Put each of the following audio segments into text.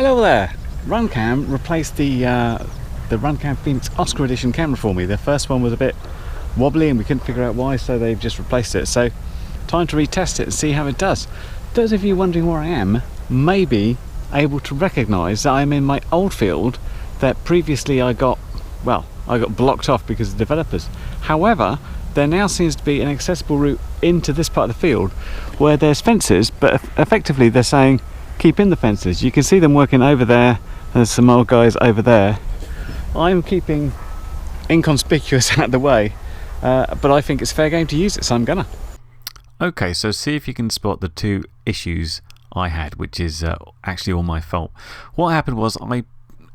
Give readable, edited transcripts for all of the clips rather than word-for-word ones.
Hello there. RunCam replaced the RunCam Pheonix Oscar edition camera for me. The first one was a bit wobbly and we couldn't figure out why, so they've just replaced it. So time to retest it and see how it does. Those of you wondering where I am may be able to recognise that I'm in my old field that previously I got blocked off because of the developers. However, there now seems to be an accessible route into this part of the field where there's fences, but effectively they're saying keep in the fences. You can see them working over there. There's some old guys over there. I'm keeping inconspicuous out of the way, but I think it's fair game to use it, so I'm gonna. Okay, so see if you can spot the two issues I had, which is actually all my fault. What happened was I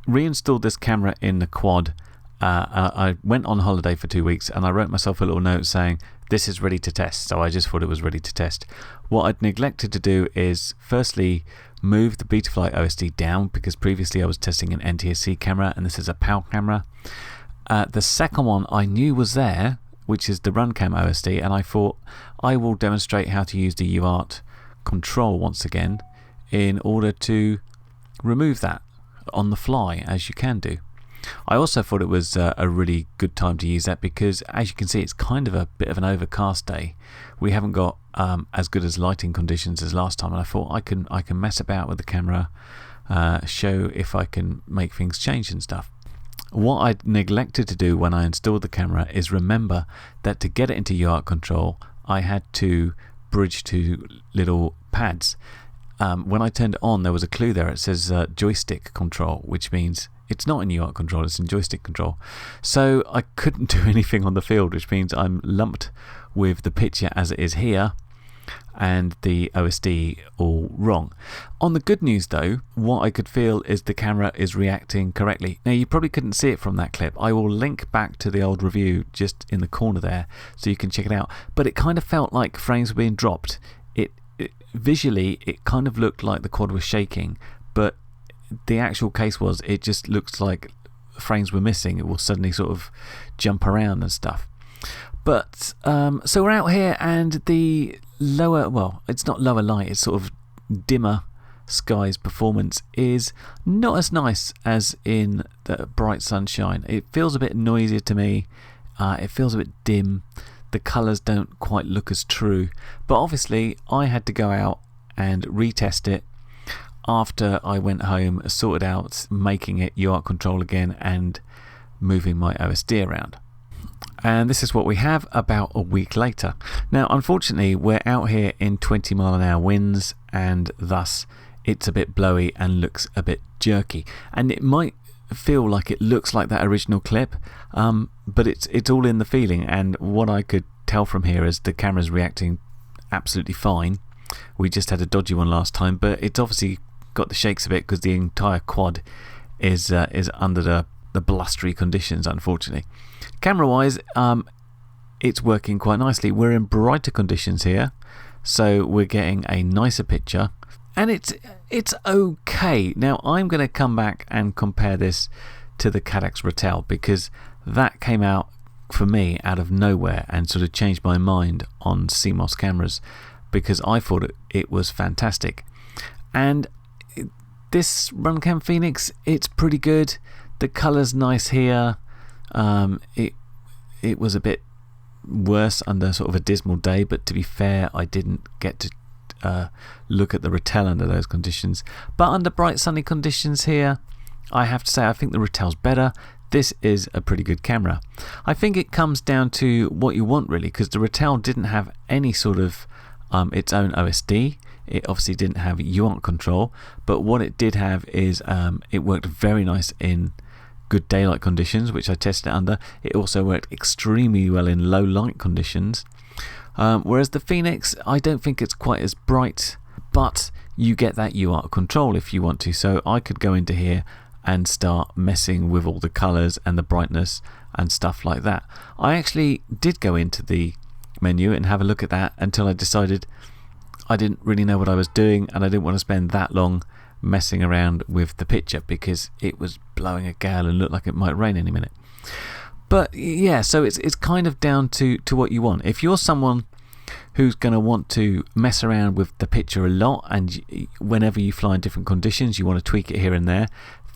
reinstalled this camera in the quad. I went on holiday for 2 weeks and I wrote myself a little note saying this is ready to test, so I just thought it was ready to test. What I'd neglected to do is firstly move the Betaflight OSD down, because previously I was testing an NTSC camera and this is a PAL camera. The second one I knew was there, which is the RunCam OSD, and I thought I will demonstrate how to use the UART control once again in order to remove that on the fly, as you can do. I also thought it was a really good time to use that because, as you can see, it's kind of a bit of an overcast day. We haven't got as good as lighting conditions as last time, and I thought I can mess about with the camera, show if I can make things change and stuff. What I neglected to do when I installed the camera is remember that to get it into UART control, I had to bridge to little pads. When I turned it on, there was a clue there. It says joystick control, which means it's not in UART control, it's in joystick control. So I couldn't do anything on the field, which means I'm lumped with the picture as it is here and the OSD all wrong. On the good news though, what I could feel is the camera is reacting correctly. Now you probably couldn't see it from that clip. I will link back to the old review just in the corner there so you can check it out. But it kind of felt like frames were being dropped. Visually it kind of looked like the quad was shaking, but the actual case was it just looks like frames were missing. It will suddenly sort of jump around and stuff. But so we're out here and the lower, well, it's not lower light, it's sort of dimmer skies performance is not as nice as in the bright sunshine. It feels a bit noisier to me. It feels a bit dim. The colours don't quite look as true. But obviously I had to go out and retest it after I went home, sorted out making it UART control again and moving my OSD around. And this is what we have about a week later. Now unfortunately we're out here in 20-mile-an-hour winds, and thus it's a bit blowy and looks a bit jerky, and it might feel like it looks like that original clip, but it's all in the feeling. And what I could tell from here is the camera's reacting absolutely fine. We just had a dodgy one last time, but it's obviously got the shakes a bit because the entire quad is under the blustery conditions, unfortunately. Camera wise, it's working quite nicely. We're in brighter conditions here, so we're getting a nicer picture, and it's okay. Now I'm going to come back and compare this to the Caddx Ratel, because that came out for me out of nowhere and sort of changed my mind on CMOS cameras, because I thought it was fantastic. And this RunCam Pheonix, it's pretty good. The colour's nice here. It was a bit worse under sort of a dismal day, but to be fair, I didn't get to look at the Ratel under those conditions. But under bright sunny conditions here, I have to say I think the Ratel's better. This is a pretty good camera. I think it comes down to what you want really, because the Ratel didn't have any sort of its own OSD. It obviously didn't have UART control, but what it did have is it worked very nice in good daylight conditions, which I tested it under. It also worked extremely well in low light conditions, whereas the Pheonix, I don't think it's quite as bright, but you get that UART control if you want to. So I could go into here and start messing with all the colours and the brightness and stuff like that. I actually did go into the menu and have a look at that until I decided I didn't really know what I was doing, and I didn't want to spend that long messing around with the picture because it was blowing a gale and looked like it might rain any minute. But yeah, so it's kind of down to what you want. If you're someone who's going to want to mess around with the picture a lot, and whenever you fly in different conditions you want to tweak it here and there,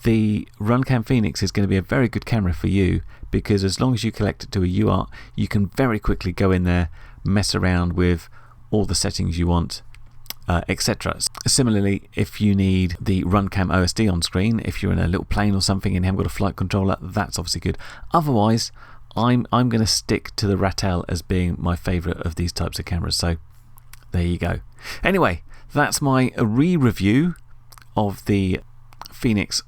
the RunCam Pheonix is going to be a very good camera for you, because as long as you collect it to a UART, you can very quickly go in there, mess around with all the settings you want, etc. Similarly, if you need the RunCam OSD on screen, if you're in a little plane or something and you haven't got a flight controller, that's obviously good. Otherwise, I'm going to stick to the Ratel as being my favourite of these types of cameras. So there you go. Anyway, that's my re-review of the Pheonix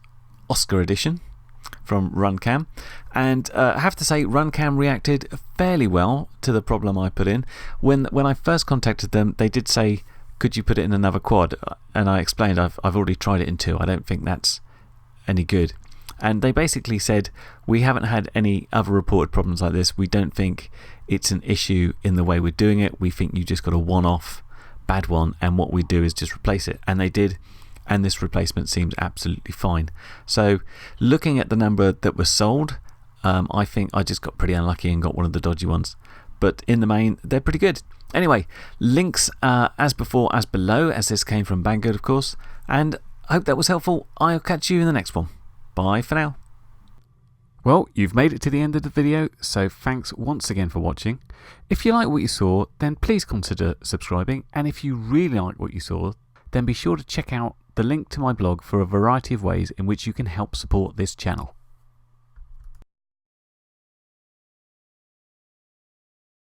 Oscar edition from RunCam, and I have to say RunCam reacted fairly well to the problem I put in. When I first contacted them, they did say, could you put it in another quad? And I explained I've already tried it in 2. I don't think that's any good. And they basically said, we haven't had any other reported problems like this. We don't think it's an issue in the way we're doing it. We think you just got a one-off bad one, and what we do is just replace it. And they did, and this replacement seems absolutely fine. So looking at the number that was sold, I think I just got pretty unlucky and got one of the dodgy ones. But in the main, they're pretty good. Anyway, links as before, as below, as this came from Banggood, of course. And I hope that was helpful. I'll catch you in the next one. Bye for now. Well, you've made it to the end of the video, so thanks once again for watching. If you like what you saw, then please consider subscribing. And if you really like what you saw, then be sure to check out the link to my blog for a variety of ways in which you can help support this channel.